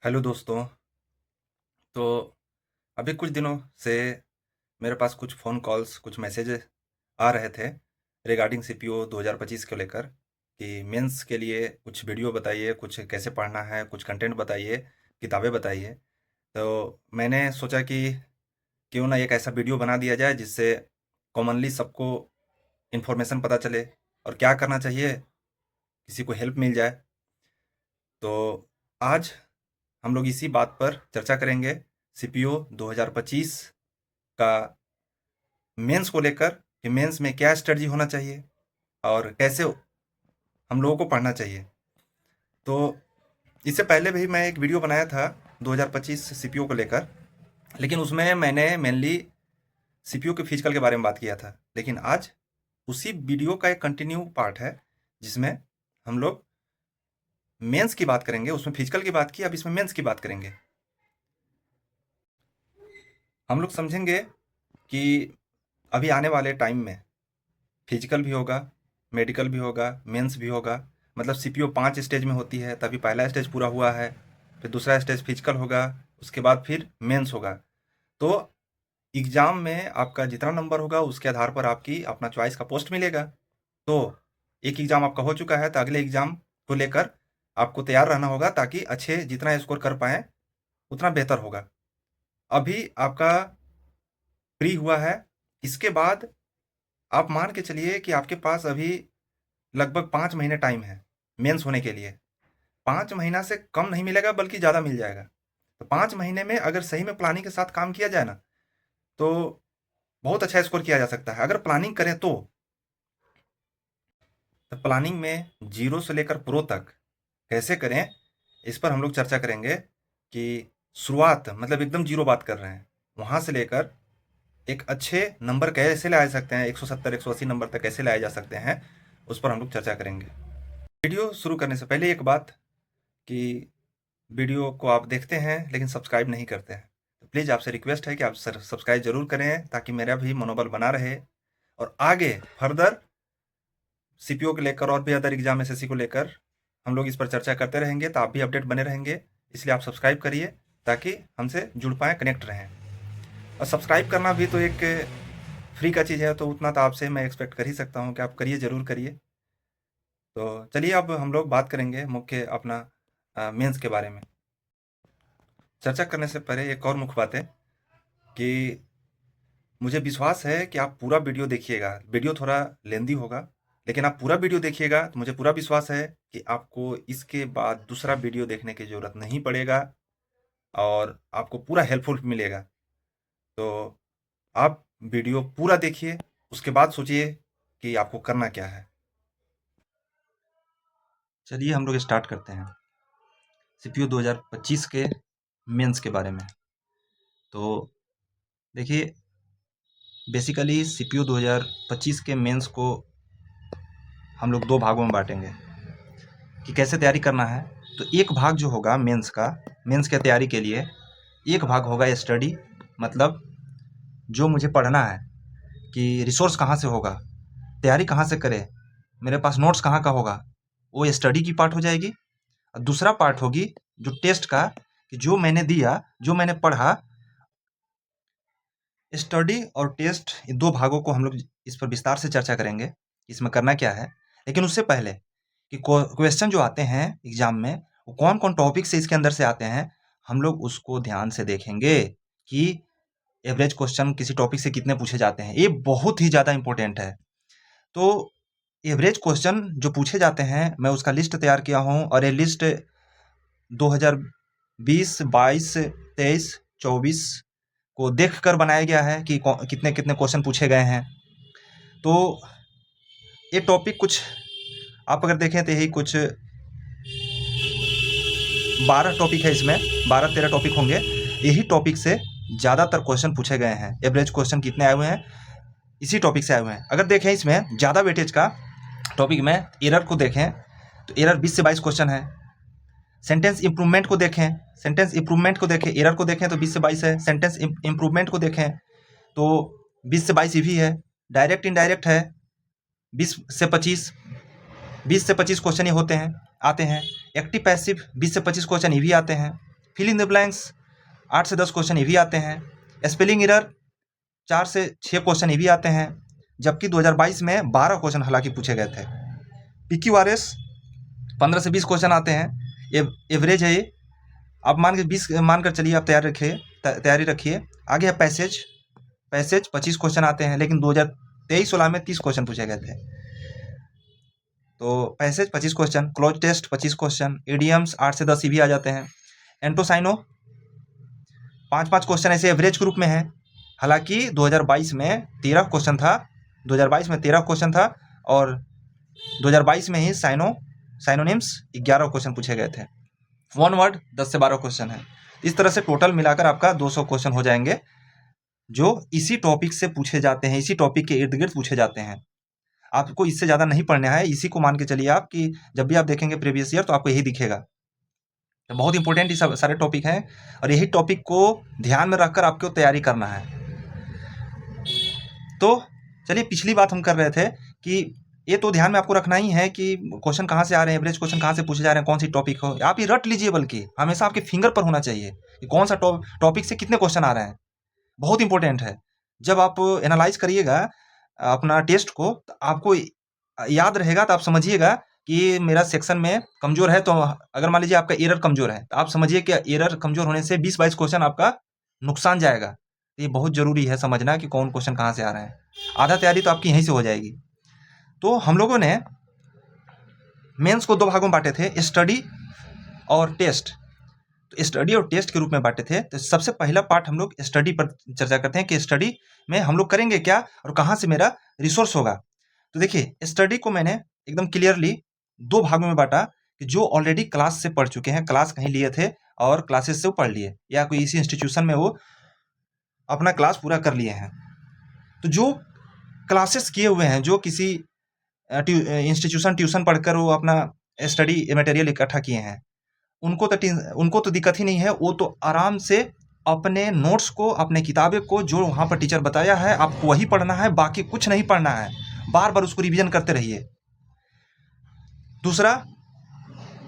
Hello दोस्तों। तो अभी कुछ दिनों से मेरे पास कुछ फ़ोन कॉल्स, कुछ मैसेज आ रहे थे रिगार्डिंग सीपीओ 2025 को लेकर कि मेंस के लिए कुछ वीडियो बताइए, कुछ कैसे पढ़ना है, कुछ कंटेंट बताइए, किताबें बताइए। तो मैंने सोचा कि क्यों ना एक ऐसा वीडियो बना दिया जाए जिससे कॉमनली सबको इन्फॉर्मेशन पता चले और क्या करना चाहिए, किसी को हेल्प मिल जाए। तो आज हम लोग इसी बात पर चर्चा करेंगे, सीपीओ 2025 का मेंस को लेकर कि मेंस में क्या स्ट्रेटजी होना चाहिए और कैसे हम लोगों को पढ़ना चाहिए। तो इससे पहले भी मैं एक वीडियो बनाया था 2025 सीपीओ को लेकर, लेकिन उसमें मैंने मेनली सीपीयू के फिजिकल के बारे में बात किया था। लेकिन आज उसी वीडियो का एक कंटिन्यू पार्ट है जिसमें हम लोग मेंस की बात करेंगे। उसमें फिजिकल की बात की, अब इसमें मेंस की बात करेंगे। हम लोग समझेंगे कि अभी आने वाले टाइम में फिजिकल भी होगा, मेडिकल भी होगा, मेंस भी होगा। मतलब सीपीओ 5 स्टेज में होती है, तभी पहला स्टेज पूरा हुआ है, फिर दूसरा स्टेज फिजिकल होगा, उसके बाद फिर मेंस होगा। तो एग्ज़ाम में आपका जितना नंबर होगा उसके आधार पर आपकी अपना चॉइस का पोस्ट मिलेगा। तो एक एग्ज़ाम आपका हो चुका है, तो अगले एग्ज़ाम को लेकर आपको तैयार रहना होगा ताकि अच्छे जितना स्कोर कर पाएँ उतना बेहतर होगा। अभी आपका फ्री हुआ है, इसके बाद आप मान के चलिए कि आपके पास अभी लगभग 5 महीने टाइम है मेंस होने के लिए। 5 महीना से कम नहीं मिलेगा बल्कि ज़्यादा मिल जाएगा। तो 5 महीने में अगर सही में प्लानिंग के साथ काम किया जाए ना, तो बहुत अच्छा स्कोर किया जा सकता है। अगर प्लानिंग करें तो प्लानिंग में ज़ीरो से लेकर प्रो तक कैसे करें, इस पर हम लोग चर्चा करेंगे कि शुरुआत मतलब एकदम ज़ीरो बात कर रहे हैं, वहाँ से लेकर एक अच्छे नंबर कैसे लाए सकते हैं, 170 180 नंबर तक कैसे लाए जा सकते हैं, उस पर हम लोग चर्चा करेंगे। वीडियो शुरू करने से पहले एक बात कि वीडियो को आप देखते हैं लेकिन सब्सक्राइब नहीं करते हैं, तो प्लीज़ आपसे रिक्वेस्ट है कि आप सब्सक्राइब ज़रूर करें ताकि मेरा भी मनोबल बना रहे और आगे फर्दर सीपीओ को लेकर और भी अदर एग्जाम एसएससी को लेकर हम लोग इस पर चर्चा करते रहेंगे। तो आप भी अपडेट बने रहेंगे, इसलिए आप सब्सक्राइब करिए ताकि हमसे जुड़ पाएँ, कनेक्ट रहें। और सब्सक्राइब करना भी तो एक फ्री का चीज़ है, तो उतना तो आपसे मैं एक्सपेक्ट कर ही सकता हूँ कि आप करिए, ज़रूर करिए। तो चलिए अब हम लोग बात करेंगे मुख्य अपना मेंस के बारे में। चर्चा करने से पहले एक और मुख्य बात है कि मुझे विश्वास है कि आप पूरा वीडियो देखिएगा। वीडियो थोड़ा लेंदी होगा, लेकिन आप पूरा वीडियो देखिएगा तो मुझे पूरा विश्वास है कि आपको इसके बाद दूसरा वीडियो देखने की ज़रूरत नहीं पड़ेगा और आपको पूरा हेल्पफुल मिलेगा। तो आप वीडियो पूरा देखिए, उसके बाद सोचिए कि आपको करना क्या है। चलिए हम लोग स्टार्ट करते हैं सीपीयू 2025 के मेंस के बारे में। तो देखिए, बेसिकली सीपीयू 2025 के मेंस को हम लोग दो भागों में बांटेंगे कि कैसे तैयारी करना है। तो एक भाग जो होगा मेंस का, मेंस की तैयारी के लिए एक भाग होगा स्टडी, मतलब जो मुझे पढ़ना है कि रिसोर्स कहाँ से होगा, तैयारी कहाँ से करें, मेरे पास नोट्स कहाँ का होगा, वो स्टडी की पार्ट हो जाएगी। और दूसरा पार्ट होगी जो टेस्ट का, कि जो मैंने दिया, जो मैंने पढ़ा। स्टडी और टेस्ट, ये दो भागों को हम लोग इस पर विस्तार से चर्चा करेंगे, इसमें करना क्या है। लेकिन उससे पहले कि क्वेश्चन जो आते हैं एग्जाम में, वो कौन कौन टॉपिक से इसके अंदर से आते हैं, हम लोग उसको ध्यान से देखेंगे कि एवरेज क्वेश्चन किसी टॉपिक से कितने पूछे जाते हैं। ये बहुत ही ज़्यादा इंपॉर्टेंट है। तो एवरेज क्वेश्चन जो पूछे जाते हैं, मैं उसका लिस्ट तैयार किया हूँ और ये लिस्ट 2020, 22, 23, 24 को देखकर बनाया गया है कि कितने कितने क्वेश्चन पूछे गए हैं। तो ये टॉपिक कुछ आप अगर देखें तो यही कुछ 12 टॉपिक है, इसमें 12-13 टॉपिक होंगे। यही टॉपिक से ज़्यादातर क्वेश्चन पूछे गए हैं। एवरेज क्वेश्चन कितने आए हुए हैं, इसी टॉपिक से आए हुए हैं। अगर देखें इसमें ज़्यादा वेटेज का टॉपिक में एरर को देखें तो एरर 20 से 22 क्वेश्चन है। सेंटेंस इंप्रूवमेंट को देखें, सेंटेंस इंप्रूवमेंट को देखें, एरर को देखें तो 20 से 22 है। सेंटेंस इंप्रूवमेंट को देखें तो 20 से 22 ये भी है। डायरेक्ट इनडायरेक्ट है 20 से 25, 20 से 25 क्वेश्चन ये होते हैं, आते हैं। एक्टिव पैसिव 20 से 25 क्वेश्चन ये भी आते हैं। फिल इन द ब्लैंक्स 8 से 10 क्वेश्चन ये भी आते हैं। स्पेलिंग एरर 4 से 6 क्वेश्चन ये भी आते हैं, जबकि 2022 में 12 क्वेश्चन हालांकि पूछे गए थे। PQRS 15 से 20 क्वेश्चन आते हैं, एवरेज है ये। आप मानकर चलिए, आप तैयारी रखिए। आगे है पैसेज 25 क्वेश्चन आते हैं, लेकिन 2023-16 में 30 क्वेश्चन पूछे गए थे। तो passage 25 question, cloze test 25 question, idioms 8 से 10 ही भी आ जाते हैं। एंटोसाइनो 5-5 क्वेश्चन ऐसे एवरेज के रूप में है। हालांकि 2022 में 13 क्वेश्चन था, 2022 में 13 क्वेश्चन था, और 2022 में ही साइनोनिम्स 11 क्वेश्चन पूछे गए थे। वन वर्ड 10 से 12 क्वेश्चन है। इस तरह से टोटल मिलाकर आपका 200 क्वेश्चन हो जाएंगे, जो इसी टॉपिक से पूछे जाते हैं, इसी टॉपिक के इर्द गिर्द पूछे जाते हैं। आपको इससे ज़्यादा नहीं पढ़ना है, इसी को मान के चलिए आप कि जब भी आप देखेंगे प्रीवियस ईयर तो आपको यही दिखेगा। तो बहुत इंपॉर्टेंट ये सब सारे टॉपिक हैं, और यही टॉपिक को ध्यान में रखकर आपको तैयारी करना है। तो चलिए, पिछली बात हम कर रहे थे कि ये तो ध्यान में आपको रखना ही है कि क्वेश्चन कहाँ से आ रहे हैं, एवरेज क्वेश्चन कहाँ से पूछे जा रहे हैं, कौन सी टॉपिक हो। आप ये रट लीजिए, बल्कि हमेशा आपके फिंगर पर होना चाहिए कि कौन सा टॉपिक से कितने क्वेश्चन आ रहे हैं। बहुत इंपॉर्टेंट है। जब आप एनालाइज करिएगा अपना टेस्ट को, तो आपको याद रहेगा, तो आप समझिएगा कि मेरा सेक्शन में कमजोर है। तो अगर मान लीजिए आपका एरर कमजोर है, तो आप समझिए कि एरर कमजोर होने से 20-22 क्वेश्चन आपका नुकसान जाएगा। ये बहुत जरूरी है समझना कि कौन क्वेश्चन कहाँ से आ रहे हैं। आधा तैयारी तो आपकी यहीं से हो जाएगी। तो हम लोगों ने मेंस को 2 भागों में बांटे थे, स्टडी और टेस्ट। तो स्टडी और टेस्ट के रूप में बांटे थे। तो सबसे पहला पार्ट हम लोग स्टडी पर चर्चा करते हैं कि स्टडी में हम लोग करेंगे क्या और कहाँ से मेरा रिसोर्स होगा। तो देखिए, स्टडी को मैंने एकदम क्लियरली 2 भागों में बांटा कि जो ऑलरेडी क्लास से पढ़ चुके हैं, क्लास कहीं लिए थे और क्लासेस से वो पढ़ लिए, या कोई इसी इंस्टीट्यूशन में वो अपना क्लास पूरा कर लिए हैं। तो जो क्लासेस किए हुए हैं, जो किसी इंस्टीट्यूशन ट्यूशन पढ़कर वो अपना स्टडी मटेरियल इकट्ठा किए हैं, उनको तो दिक्कत ही नहीं है। वो तो आराम से अपने नोट्स को, अपने किताबें को, जो वहाँ पर टीचर बताया है आपको वही पढ़ना है, बाकी कुछ नहीं पढ़ना है। बार बार उसको रिवीजन करते रहिए। दूसरा,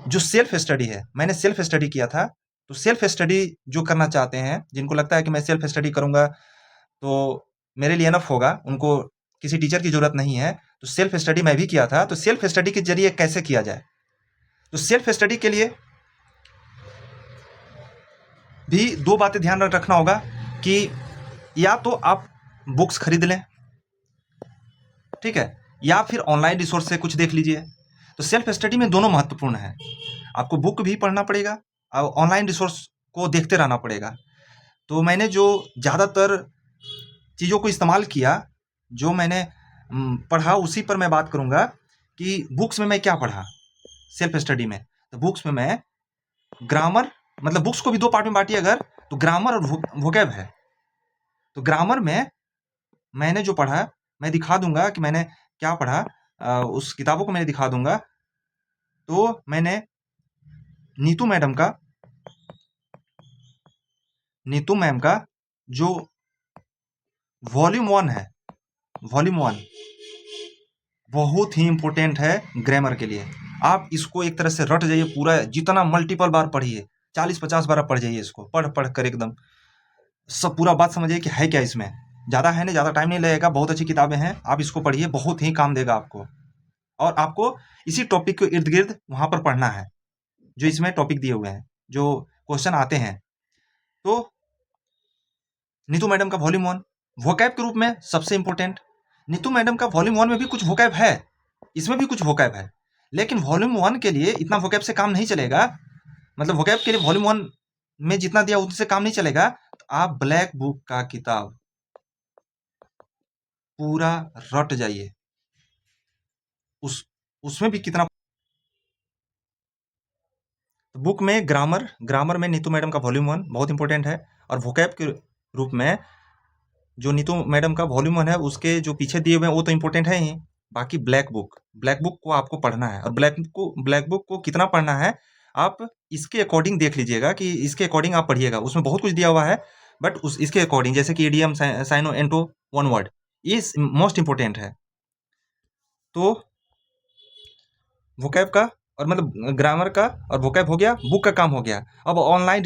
जो सेल्फ स्टडी है, मैंने सेल्फ स्टडी किया था। तो सेल्फ स्टडी जो करना चाहते हैं, जिनको लगता है कि मैं सेल्फ स्टडी करूँगा तो मेरे लिए इनफ होगा, उनको किसी टीचर की जरूरत नहीं है, तो सेल्फ स्टडी मैं भी किया था। तो सेल्फ स्टडी के जरिए कैसे किया जाए, तो सेल्फ स्टडी के लिए भी 2 बातें ध्यान रखना होगा कि या तो आप बुक्स खरीद लें, ठीक है, या फिर ऑनलाइन रिसोर्स से कुछ देख लीजिए। तो सेल्फ स्टडी में दोनों महत्वपूर्ण है। आपको बुक भी पढ़ना पड़ेगा और ऑनलाइन रिसोर्स को देखते रहना पड़ेगा। तो मैंने जो ज़्यादातर चीज़ों को इस्तेमाल किया, जो मैंने पढ़ा, उसी पर मैं बात करूँगा कि बुक्स में मैं क्या पढ़ा सेल्फ स्टडी में। तो बुक्स में मैं ग्रामर, मतलब बुक्स को भी 2 पार्ट में बांटिए अगर, तो ग्रामर और वोकैब है। तो ग्रामर में मैंने जो पढ़ा, मैं दिखा दूंगा कि मैंने क्या पढ़ा, उस किताबों को मैंने दिखा दूंगा। तो मैंने नीतू मैम का जो वॉल्यूम 1 है, वॉल्यूम 1 बहुत ही इंपॉर्टेंट है ग्रामर के लिए। आप इसको एक तरह से रट जाइए पूरा, जितना मल्टीपल बार पढ़िए, 40-50 बार पढ़ जाइए इसको, पढ़ कर एकदम सब पूरा बात समझिए कि है क्या इसमें। ज़्यादा है नहीं, ज़्यादा टाइम नहीं लगेगा, बहुत अच्छी किताबें हैं, आप इसको पढ़िए, बहुत ही काम देगा आपको। और आपको इसी टॉपिक के इर्द गिर्द वहाँ पर पढ़ना है, जो इसमें टॉपिक दिए हुए हैं, जो क्वेश्चन आते हैं। तो नीतू मैडम का वॉल्यूम 1 वोकैब के रूप में सबसे इंपॉर्टेंट। नीतू मैडम का वॉल्यूम 1 में भी कुछ वोकैब है, इसमें भी कुछ वोकैब है, लेकिन वॉल्यूम 1 के लिए इतना वोकैब से काम नहीं चलेगा। मतलब वोकैब के लिए वॉल्यूम 1 में जितना दिया उससे काम नहीं चलेगा। तो आप ब्लैक बुक का किताब पूरा रट जाइए, उसमें भी कितना। तो बुक में ग्रामर में नीतू मैडम का वॉल्यूम 1 बहुत इंपॉर्टेंट है। और वोकैब के रूप में जो नीतू मैडम का वॉल्यूम 1 है, उसके जो पीछे दिए हुए हैं वो तो इंपॉर्टेंट है ही, बाकी ब्लैक बुक को आपको पढ़ना है। और ब्लैक बुक को कितना पढ़ना है, आप इसके अकॉर्डिंग देख लीजिएगा कि इसके अकॉर्डिंग आप पढ़िएगा। उसमें बहुत कुछ दिया हुआ है, बट इसके अकॉर्डिंग, जैसे कि इडियम, साइनो, एंटो, वन वर्ड, ये मोस्ट इंपॉर्टेंट है। तो वोकैब का और मतलब ग्रामर का और वोकैब हो गया, बुक का काम हो गया। अब ऑनलाइन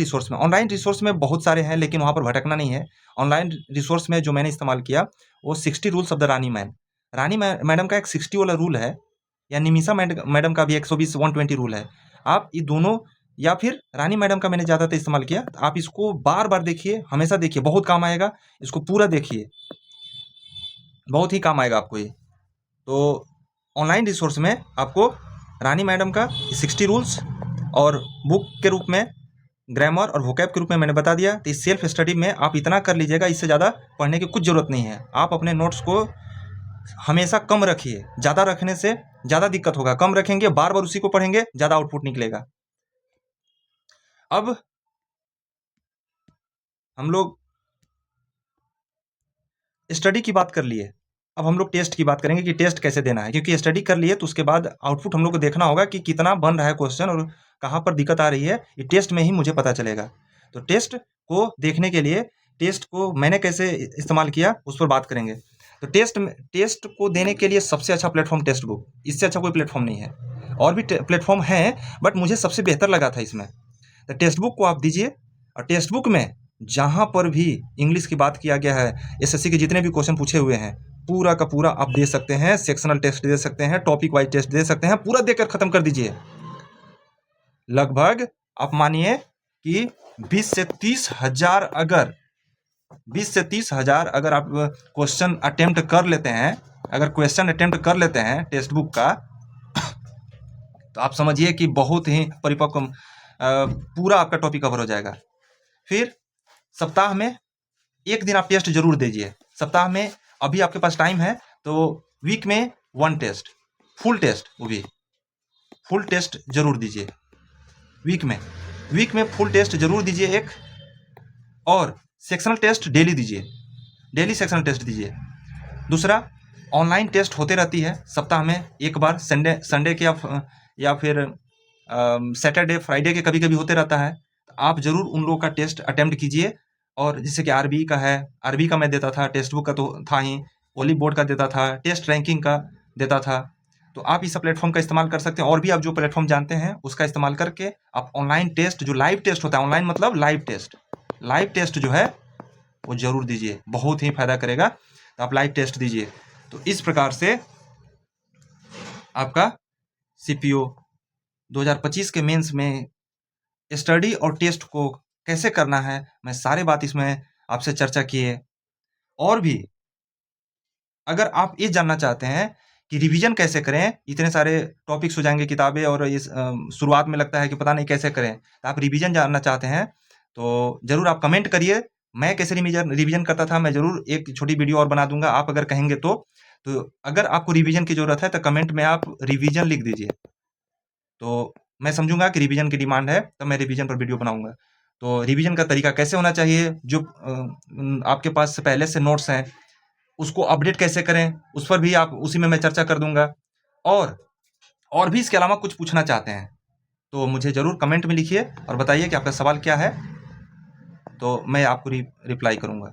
रिसोर्स में बहुत सारे हैं, लेकिन वहाँ पर भटकना नहीं है। ऑनलाइन रिसोर्स में जो मैंने इस्तेमाल किया वो 60 rules of the Rani man. Madam का एक 60 वाला रूल है, या निमिषा मैडम का भी 120 120 रूल है। आप ये दोनों, या फिर रानी मैडम का मैंने ज़्यादातर इस्तेमाल किया। तो आप इसको बार बार देखिए, हमेशा देखिए, बहुत काम आएगा। इसको पूरा देखिए, बहुत ही काम आएगा आपको ये। तो ऑनलाइन रिसोर्स में आपको रानी मैडम का 60 रूल्स और बुक के रूप में ग्रामर और वोकैब के रूप में मैंने बता दिया। तो इस सेल्फ स्टडी में आप इतना कर लीजिएगा, इससे ज़्यादा पढ़ने की कुछ ज़रूरत नहीं है। आप अपने नोट्स को हमेशा कम रखिए, ज़्यादा रखने से ज़्यादा दिक्कत होगा। कम रखेंगे, बार बार उसी को पढ़ेंगे, ज़्यादा आउटपुट निकलेगा। अब हम लोग स्टडी की बात कर लिए, अब हम लोग टेस्ट की बात करेंगे कि टेस्ट कैसे देना है। क्योंकि स्टडी कर लिए तो उसके बाद आउटपुट हम लोग को देखना होगा कि कितना बन रहा है क्वेश्चन और कहाँ पर दिक्कत आ रही है। ये टेस्ट में ही मुझे पता चलेगा। तो टेस्ट को देखने के लिए, टेस्ट को मैंने कैसे इस्तेमाल किया उस पर बात करेंगे। तो टेस्ट को देने के लिए सबसे अच्छा प्लेटफॉर्म टेक्स्ट बुक, इससे अच्छा कोई प्लेटफॉर्म नहीं है। और भी प्लेटफॉर्म हैं, बट मुझे सबसे बेहतर लगा था इसमें। तो टेक्स्ट बुक को आप दीजिए, और टेक्स्ट बुक में जहाँ पर भी इंग्लिश की बात किया गया है, एसएससी के जितने भी क्वेश्चन पूछे हुए हैं, पूरा का पूरा आप दे सकते हैं। सेक्शनल टेस्ट दे सकते हैं, टॉपिक वाइज टेस्ट दे सकते हैं, पूरा देकर खत्म कर दीजिए। लगभग आप मानिए कि 20 से 30 हजार अगर 20 से 30 हजार अगर आप क्वेश्चन अटेम्प्ट कर लेते हैं, अगर क्वेश्चन अटेम्प्ट कर लेते हैं टेक्स्ट बुक का, तो आप समझिए कि बहुत ही परिपक्व पूरा आपका टॉपिक कवर हो जाएगा। फिर सप्ताह में एक दिन आप टेस्ट जरूर दीजिए। सप्ताह में अभी आपके पास टाइम है तो वीक में 1 टेस्ट, फुल टेस्ट, वो भी फुल टेस्ट जरूर दीजिए। वीक में फुल टेस्ट जरूर दीजिए एक। और सेक्शनल टेस्ट डेली दीजिए, डेली सेक्शनल टेस्ट दीजिए। दूसरा, ऑनलाइन टेस्ट होते रहती है सप्ताह में एक बार, संडे के या फिर सैटरडे फ्राइडे के कभी कभी होते रहता है। आप जरूर उन लोगों का टेस्ट अटेम्प्ट कीजिए। और जैसे कि आरबी का है, आरबी का मैं देता था, टेक्स्ट बुक का तो था ही, ओली बोर्ड का देता था, टेस्ट रैंकिंग का देता था। तो आप इस प्लेटफॉर्म का इस्तेमाल कर सकते हैं। और भी आप जो प्लेटफॉर्म जानते हैं उसका इस्तेमाल करके आप ऑनलाइन टेस्ट, जो लाइव टेस्ट होता है, ऑनलाइन मतलब लाइव टेस्ट जो है वो जरूर दीजिए, बहुत ही फायदा करेगा। तो आप लाइव टेस्ट दीजिए। तो इस प्रकार से आपका सीपीओ 2025 के मेंस में स्टडी और टेस्ट को कैसे करना है, मैं सारे बात इसमें आपसे चर्चा किए। और भी अगर आप ये जानना चाहते हैं कि रिवीजन कैसे करें, इतने सारे टॉपिक्स हो जाएंगे किताबें, और इस शुरुआत में लगता है कि पता नहीं कैसे करें, तो आप रिवीजन जानना चाहते हैं तो जरूर आप कमेंट करिए। मैं कैसे रिवीजन करता था, मैं जरूर एक छोटी वीडियो और बना दूंगा, आप अगर कहेंगे तो अगर आपको रिवीजन की जरूरत है तो कमेंट में आप रिवीजन लिख दीजिए। तो मैं समझूंगा कि रिवीजन की डिमांड है, तो मैं रिवीजन पर वीडियो बनाऊंगा। तो रिवीजन का तरीका कैसे होना चाहिए, जो आपके पास पहले से नोट्स हैं उसको अपडेट कैसे करें, उस पर भी आप उसी में मैं चर्चा कर दूंगा। और भी इसके अलावा कुछ पूछना चाहते हैं तो मुझे जरूर कमेंट में लिखिए और बताइए कि आपका सवाल क्या है, तो मैं आपको रिप्लाई करूंगा।